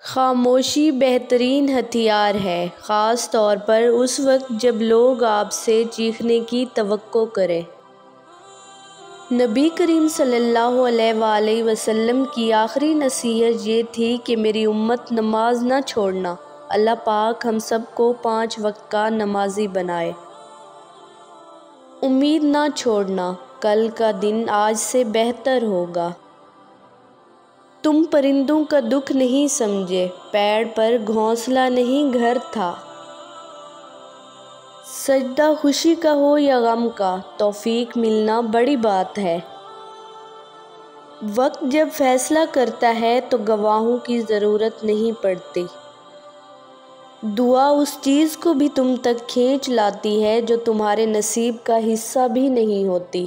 خاموشی بہترین ہتھیار ہے، خاص طور پر اس وقت جب لوگ آپ سے چیخنے کی توقع کریں۔ نبی کریم صلی اللہ علیہ وآلہ وسلم کی آخری نصیحت یہ تھی کہ میری امت نماز نہ چھوڑنا۔ اللہ پاک ہم سب کو 5 وقت کا نمازی بنائے۔ امید نہ چھوڑنا، کل کا دن آج سے بہتر ہوگا۔ تم پرندوں کا دکھ نہیں سمجھے، پیڑ پر گھونسلہ نہیں گھر تھا۔ سجدہ خوشی کا ہو یا غم کا، توفیق ملنا بڑی بات ہے۔ وقت جب فیصلہ کرتا ہے تو گواہوں کی ضرورت نہیں پڑتی۔ دعا اس چیز کو بھی تم تک کھینچ لاتی ہے جو تمہارے نصیب کا حصہ بھی نہیں ہوتی۔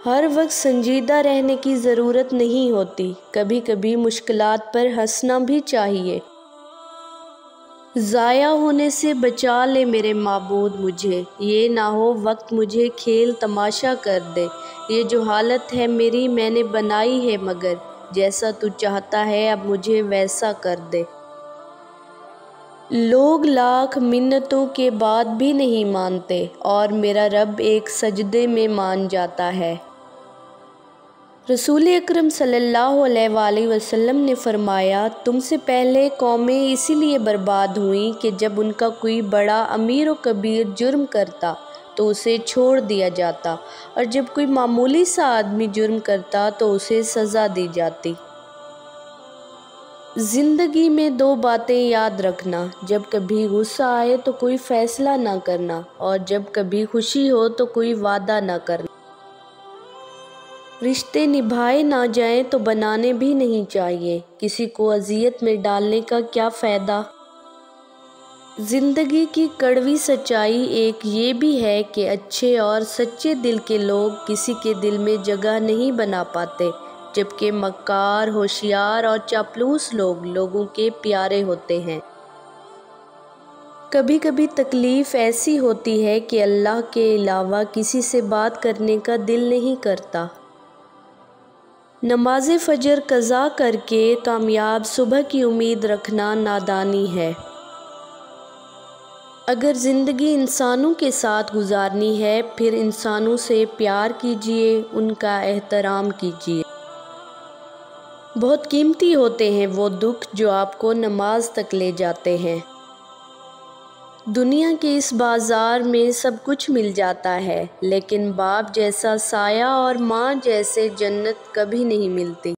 ہر وقت سنجیدہ رہنے کی ضرورت نہیں ہوتی، کبھی کبھی مشکلات پر ہنسنا بھی چاہیے۔ ضائع ہونے سے بچا لے میرے معبود مجھے، یہ نہ ہو وقت مجھے کھیل تماشا کر دے۔ یہ جو حالت ہے میری میں نے بنائی ہے، مگر جیسا تو چاہتا ہے اب مجھے ویسا کر دے۔ لوگ لاکھ منتوں کے بعد بھی نہیں مانتے، اور میرا رب ایک سجدے میں مان جاتا ہے۔ رسول اکرم صلی اللہ علیہ وآلہ وسلم نے فرمایا، تم سے پہلے قومیں اسی لیے برباد ہوئیں کہ جب ان کا کوئی بڑا امیر و کبیر جرم کرتا تو اسے چھوڑ دیا جاتا، اور جب کوئی معمولی سا آدمی جرم کرتا تو اسے سزا دی جاتی۔ زندگی میں 2 باتیں یاد رکھنا، جب کبھی غصہ آئے تو کوئی فیصلہ نہ کرنا، اور جب کبھی خوشی ہو تو کوئی وعدہ نہ کرنا۔ رشتے نبھائے نہ جائیں تو بنانے بھی نہیں چاہیے، کسی کو اذیت میں ڈالنے کا کیا فائدہ۔ زندگی کی کڑوی سچائی ایک یہ بھی ہے کہ اچھے اور سچے دل کے لوگ کسی کے دل میں جگہ نہیں بنا پاتے، جبکہ مکار، ہوشیار اور چاپلوس لوگ لوگوں کے پیارے ہوتے ہیں۔ کبھی کبھی تکلیف ایسی ہوتی ہے کہ اللہ کے علاوہ کسی سے بات کرنے کا دل نہیں کرتا۔ نماز فجر قضا کر کے کامیاب صبح کی امید رکھنا نادانی ہے۔ اگر زندگی انسانوں کے ساتھ گزارنی ہے، پھر انسانوں سے پیار کیجیے، ان کا احترام کیجیے۔ بہت قیمتی ہوتے ہیں وہ دکھ جو آپ کو نماز تک لے جاتے ہیں۔ دنیا کے اس بازار میں سب کچھ مل جاتا ہے، لیکن باپ جیسا سایہ اور ماں جیسے جنت کبھی نہیں ملتی۔